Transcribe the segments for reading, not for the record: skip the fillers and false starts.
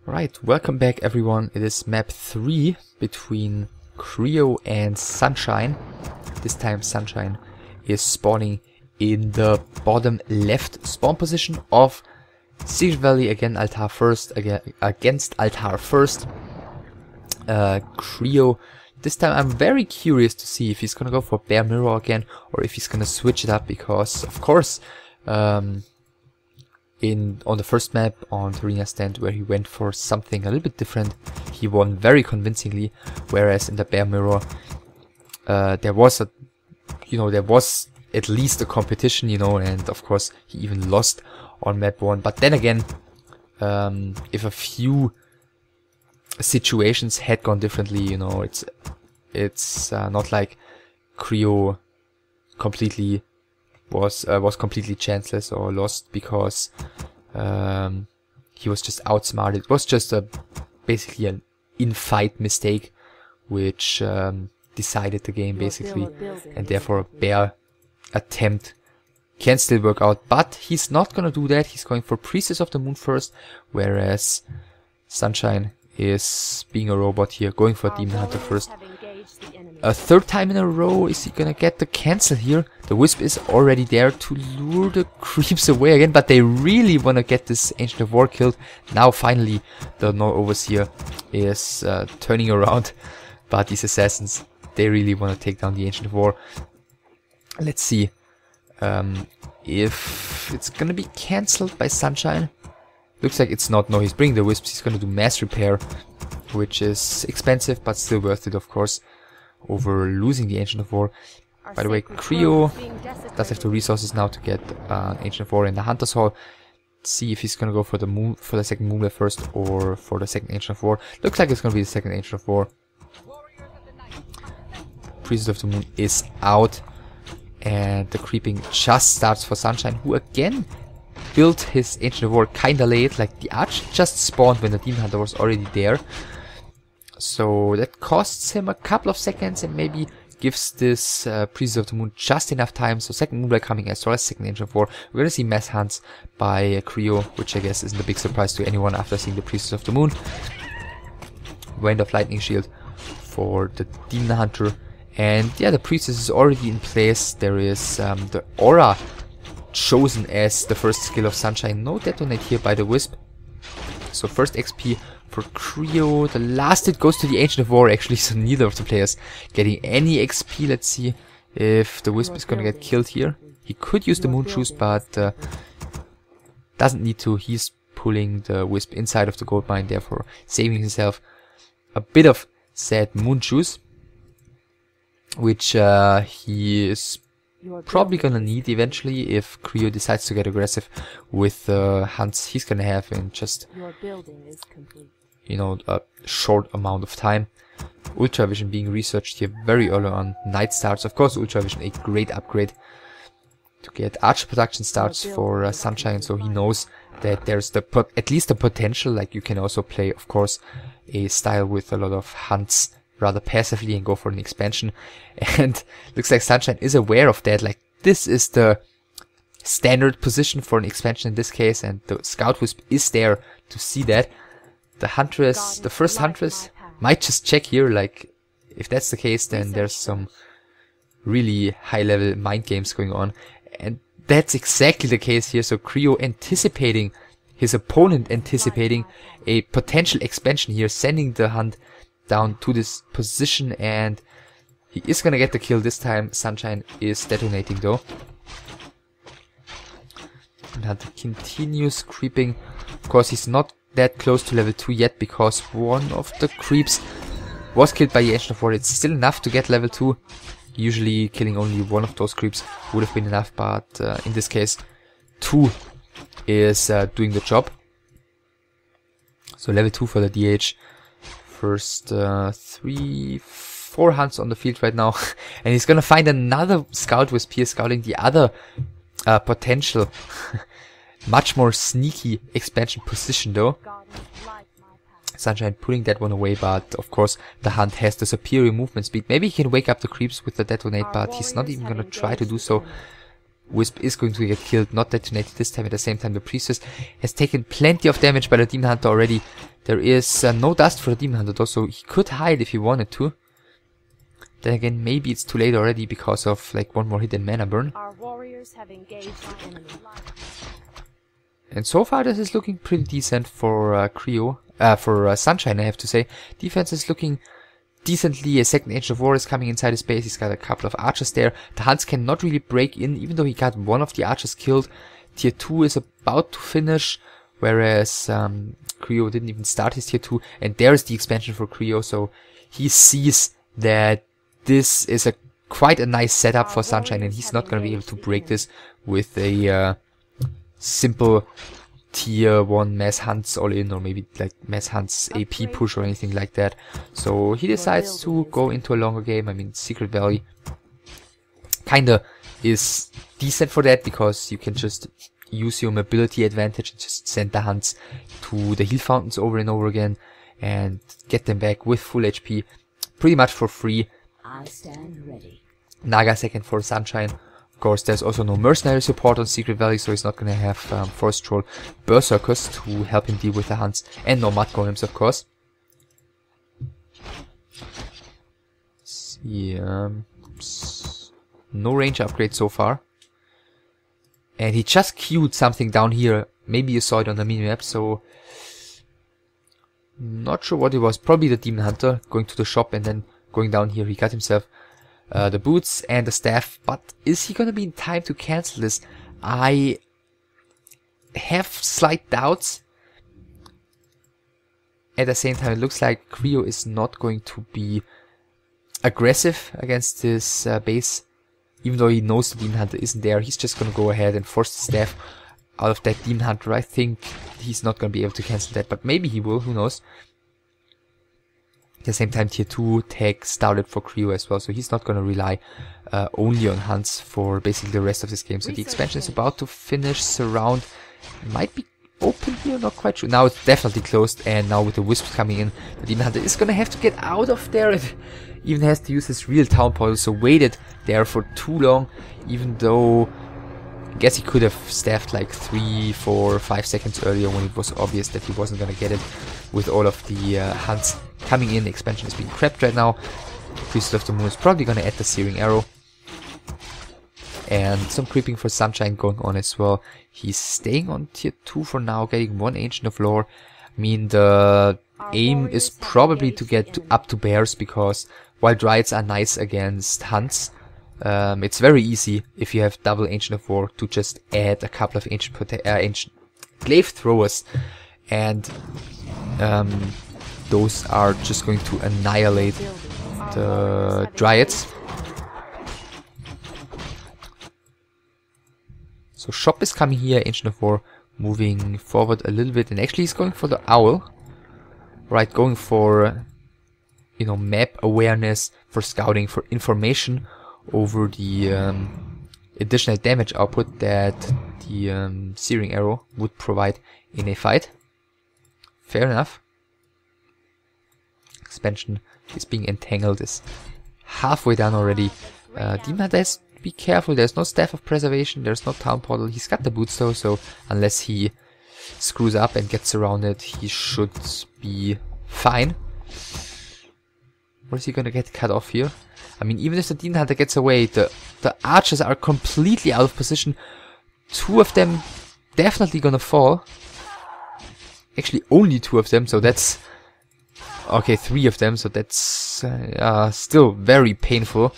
Right, welcome back everyone. It is map 3 between Creo and SunShinE. This time SunShinE is spawning in the bottom left spawn position of Secret Valley against Altar first. Creo, this time I'm very curious to see if he's gonna go for Bear Mirror again or if he's gonna switch it up, because of course on the first map on Arena Stand, where he went for something a little bit different, he won very convincingly, whereas in the Bear Mirror there was at least a competition, and of course he even lost on map 1. But then again, if a few situations had gone differently, it's not like Creo completely was completely chanceless or lost because he was just outsmarted. It was just basically an in-fight mistake which decided the game basically, and therefore a bear attempt can still work out. But he's not gonna do that. He's going for Priestess of the Moon first, whereas SunShinE is being a robot here, going for Demon Hunter first. A third time in a row, is he gonna get the cancel here? The Wisp is already there to lure the creeps away again, but they really wanna get this Ancient of War killed. Now finally the No Overseer is turning around, but these assassins, they really wanna take down the Ancient of War. Let's see if it's gonna be cancelled by SunShinE. Looks like it's not. No, he's bringing the Wisps. He's gonna do mass repair, which is expensive but still worth it, of course, over losing the Ancient of War. By the way, Creo does have the resources now to get Ancient of War in the Hunter's Hall. Let's see if he's gonna go for the second Moonblade first or for the second Ancient of War. Looks like it's gonna be the second Ancient of War. Priestess of the Moon is out, and the creeping just starts for SunShinE, who again built his Ancient of War kinda late. Like, the Arch just spawned when the Demon Hunter was already there. So that costs him a couple of seconds and maybe gives this Priestess of the Moon just enough time. So second Moonblade coming as well as second Ancient of War. We're gonna see mass hunts by Creo, which I guess isn't a big surprise to anyone after seeing the Priestess of the Moon. Wind of Lightning Shield for the Demon Hunter. And yeah, the Priestess is already in place. There is the Aura chosen as the first skill of SunShinE. No detonate here by the Wisp. So first XP for Creo. The last hit goes to the Ancient of War actually, so neither of the players getting any XP. Let's see if the Wisp is gonna get killed here. He could use the Moon Shoes, but doesn't need to. He's pulling the Wisp inside of the gold mine, therefore saving himself a bit of sad Moon Shoes, which he is probably gonna need eventually if Creo decides to get aggressive with the hunts he's gonna have in just a short amount of time. Ultra Vision being researched here very early on. Night starts, of course. Ultra Vision, a great upgrade to get Archer production starts for SunShinE, so he knows that there's at least the potential. Like, you can also play, of course, a style with a lot of hunts rather passively and go for an expansion, and looks like SunShinE is aware of that. Like, this is the standard position for an expansion in this case, and the Scout Wisp is there to see that. The Huntress, the first Huntress, might just check here. Like, if that's the case, then there's some really high level mind games going on, and that's exactly the case here. So Creo anticipating his opponent, anticipating a potential expansion here, sending the hunt down to this position, and he is gonna get the kill this time. SunShinE is detonating though. And Hunter continues creeping. Of course, he's not that close to level 2 yet, because one of the creeps was killed by the Ancient of War. It's still enough to get level 2. Usually killing only one of those creeps would have been enough, but in this case 2 is doing the job. So level 2 for the DH. First 3-4 hunts on the field right now, and he's gonna find another Scout Wisp here, scouting the other potential much more sneaky expansion position though. SunShinE putting that one away, but of course the hunt has the superior movement speed. Maybe he can wake up the creeps with the detonate, but he's not even gonna try to do so. Wisp is going to get killed, not detonated this time. At the same time, the Priestess has taken plenty of damage by the Demon Hunter already. There is no dust for the Demon Hunter though, so he could hide if he wanted to. Then again, maybe it's too late already because of like one more hit and mana burn. Our warriors have engaged our enemy. And so far this is looking pretty decent for SunShinE, I have to say. Defense is looking decently. A second Ancient of War is coming inside his base. He's got a couple of archers there. The Hunts cannot really break in, even though he got one of the archers killed. Tier 2 is about to finish, whereas Creo didn't even start his Tier 2. And there is the expansion for Creo, so he sees that this is quite a nice setup for SunShinE, and he's not going to be able to break this with a simple Tier 1 mass hunts all in, or maybe like mass hunts AP push or anything like that. So he decides to go into a longer game. I mean, Secret Valley kinda is decent for that, because you can just use your mobility advantage and just send the hunts to the heal fountains over and over again and get them back with full HP pretty much for free. I stand ready. Naga second for SunShinE. Of course, there's also no mercenary support on Secret Valley, so he's not gonna have Forest Troll Berserkers to help him deal with the hunts, and no Mud Golems, of course. See, no range upgrade so far. And he just queued something down here. Maybe you saw it on the minimap, so not sure what it was. Probably the Demon Hunter going to the shop and then going down here. He got himself the boots and the staff, but is he gonna be in time to cancel this? I have slight doubts. At the same time, it looks like Creo is not going to be aggressive against this base, even though he knows the Demon Hunter isn't there. He's just gonna go ahead and force the staff out of that Demon Hunter. I think he's not gonna be able to cancel that, but maybe he will, who knows. At the same time, Tier 2 tag started for Creo as well, so he's not going to rely only on hunts for basically the rest of this game. So the expansion is about to finish. Surround might be open here, not quite sure. Now it's definitely closed, and now with the wisps coming in, the Demon Hunter is going to have to get out of there. It even has to use his real town portal, so waited there for too long, even though I guess he could have staffed like 3, 4, 5 seconds earlier when it was obvious that he wasn't going to get it with all of the hunts coming in. The expansion is being prepped right now. Priest of the Moon is probably going to add the Searing Arrow. And some creeping for SunShinE going on as well. He's staying on Tier 2 for now, getting one Ancient of Lore. I mean, the aim is probably to get up to bears, because while Dryads are nice against hunts, it's very easy if you have double Ancient of War to just add a couple of ancient glaive throwers, and those are just going to annihilate the Dryads. So shop is coming here, Ancient of War moving forward a little bit, and actually he's going for the owl, right? Going for, you know, map awareness, for scouting, for information over the additional damage output that the Searing Arrow would provide in a fight. Fair enough. Expansion is being entangled, is halfway done already. Demon Hunter has to be careful. There's no Staff of Preservation, there's no Town Portal. He's got the boots though, so unless he screws up and gets surrounded, he should be fine. Or is he gonna get cut off here? I mean, even if the Demon Hunter gets away, the archers are completely out of position. 2 of them definitely gonna fall. Actually, only 2 of them, so that's... Okay, 3 of them, so that's still very painful.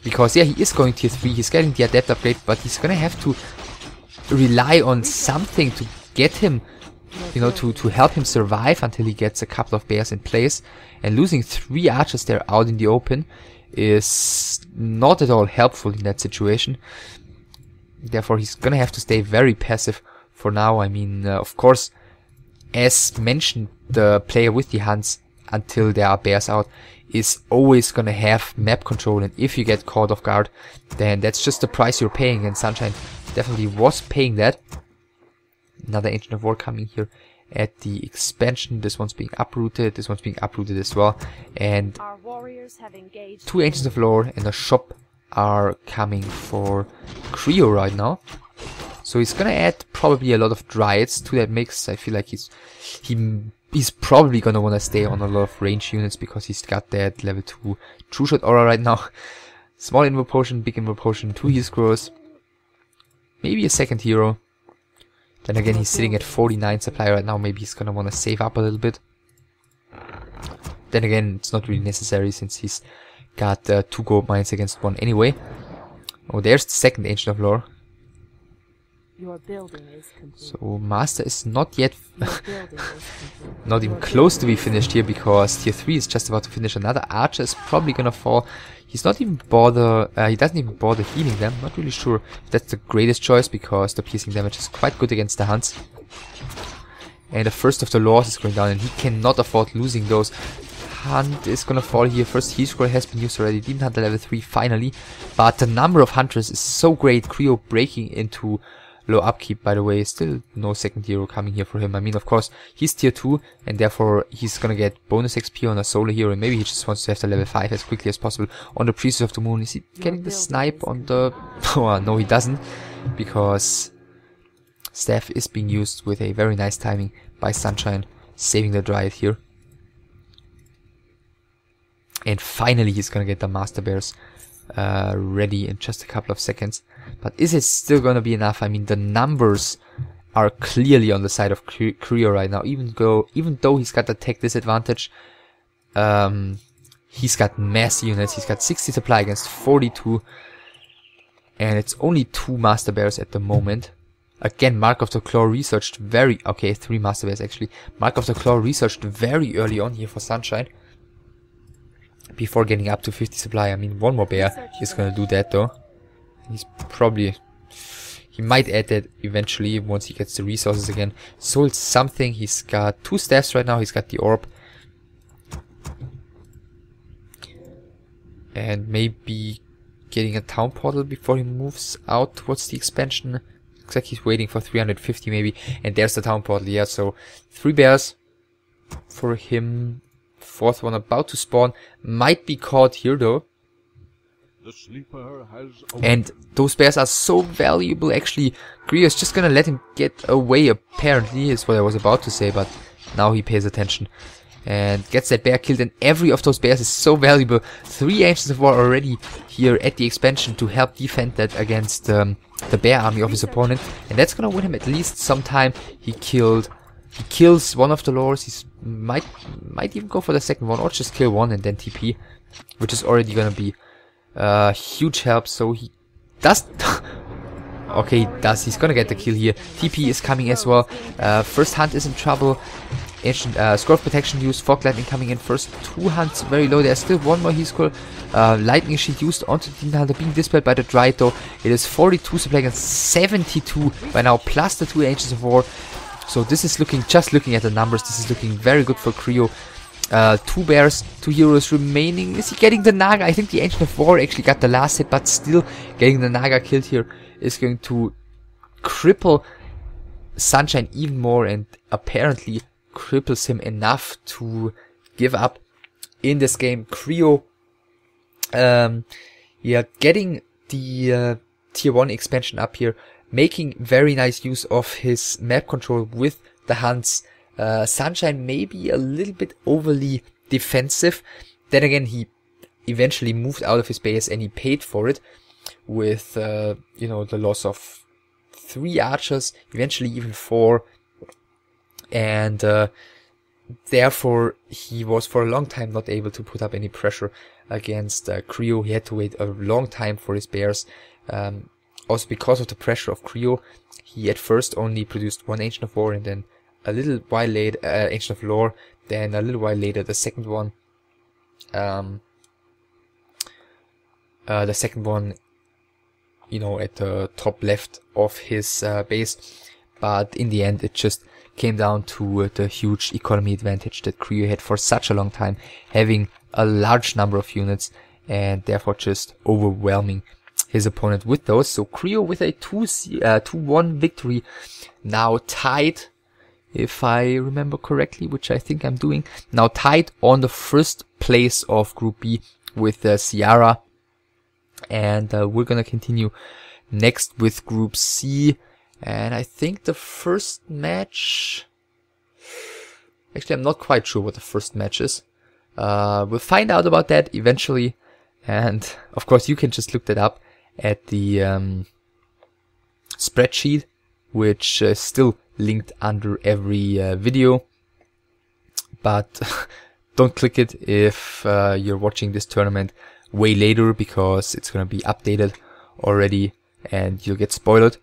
Because, yeah, he is going Tier 3, he's getting the Adept upgrade, but he's gonna have to rely on something to get him, you know, to help him survive until he gets a couple of bears in place. And losing 3 archers there out in the open is not at all helpful in that situation. Therefore, he's gonna have to stay very passive for now. I mean, of course, as mentioned, the player with the hunts until there are bears out is always gonna have map control, and if you get caught off guard, then that's just the price you're paying, and SunShinE definitely was paying that. Another Ancient of War coming here at the expansion. This one's being uprooted, this one's being uprooted as well, and Our warriors have engaged 2 Ancients of Lore and a shop are coming for Creo right now. So he's gonna add probably a lot of Dryads to that mix. I feel like he's probably gonna wanna stay on a lot of range units because he's got that level 2 True Shot aura right now. Small Invo Potion, big Invo Potion, 2 heal scrolls, maybe a second hero. Then again, he's sitting at 49 supply right now. Maybe he's gonna wanna save up a little bit. Then again, it's not really necessary since he's got 2 gold mines against 1 anyway. Oh, there's the second Ancient of Lore. Your building is complete. So Master is not yet Your building is complete. not even close to be finished here because tier 3 is just about to finish. Another archer is probably gonna fall. He's not even bother, he doesn't even bother healing them. Not really sure if that's the greatest choice because the piercing damage is quite good against the Hunts. And the first of the Laws is going down and he cannot afford losing those. Hunt is gonna fall here. First heal scroll has been used already. Demon Hunter level 3 finally. But the number of Hunters is so great. Creo breaking into low upkeep, by the way. Still no second hero coming here for him. I mean, of course, he's tier 2 and therefore he's gonna get bonus XP on a solo hero. And maybe he just wants to have the level 5 as quickly as possible on the Priestess of the Moon. Is he getting the snipe on the... Oh, no, he doesn't. Because Staff is being used with a very nice timing by SunShinE, saving the Dryad here. And finally he's gonna get the Master Bears ready in just a couple of seconds. But is it still gonna be enough? I mean, the numbers are clearly on the side of Creo right now. Even though he's got the tech disadvantage, he's got mass units. He's got 60 supply against 42. And it's only 2 Master Bears at the moment. Again, Mark of the Claw researched very... Okay, 3 Master Bears actually. Mark of the Claw researched very early on here for SunShinE. Before getting up to 50 supply. I mean, 1 more bear is gonna do that though. He's probably... He might add that eventually once he gets the resources again. Sold something. He's got 2 staffs right now. He's got the orb. And maybe getting a town portal before he moves out towards the expansion. Looks like he's waiting for 350 maybe. And there's the town portal. Yeah, so 3 bears for him. 4th one about to spawn. Might be caught here though. The sleeper has And those bears are so valuable actually. Creo is just gonna let him get away apparently, is what I was about to say, but now he pays attention. And gets that bear killed, and every of those bears is so valuable. 3 Ancients of War already here at the expansion to help defend that against the bear army of his opponent. And that's gonna win him at least some time. He kills one of the lores. He might even go for the second one, or just kill one and then TP, which is already gonna be huge help. So he does... Okay, he does. He's gonna get the kill here. TP is coming as well. First Hunt is in trouble. Ancient Scroll of Protection used. Fog Lightning coming in first. 2 Hunts very low. There's still 1 more heal scroll. Lightning Sheet used onto the Demon Hunter, being dispelled by the Dryad though. It is 42 supply against 72 by now, plus the 2 Ancients of War. So this is looking, just looking at the numbers, this is looking very good for Creo. 2 bears, 2 heroes remaining. Is he getting the Naga? I think the Ancient of War actually got the last hit, but still getting the Naga killed here is going to cripple SunShinE even more, and apparently cripples him enough to give up in this game. Creo, yeah, getting the tier 1 expansion up here, making very nice use of his map control with the Hunts. SunShinE may be a little bit overly defensive. Then again, he eventually moved out of his base and he paid for it with, you know, the loss of 3 archers, eventually even 4. And therefore, he was for a long time not able to put up any pressure against Creo. He had to wait a long time for his bears. Also because of the pressure of Creo, he at first only produced 1 Ancient of War, and then a little while later, Ancient of Lore, then a little while later the second one. The second one, you know, at the top left of his base. But in the end, it just came down to the huge economy advantage that Creo had for such a long time, having a large number of units and therefore just overwhelming his opponent with those. So Creo with a 2-1 victory, now tied, if I remember correctly, which I think I'm doing, now tied on the first place of Group B with Ciara. And we're gonna continue next with Group C. And I think the first match... Actually, I'm not quite sure what the first match is. We'll find out about that eventually. And of course, you can just look that up at the spreadsheet, which is still linked under every video. But don't click it if you're watching this tournament way later, because it's going to be updated already and you'll get spoiled.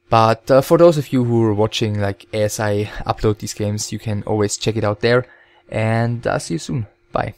But for those of you who are watching like as I upload these games, you can always check it out there. And see you soon. Bye.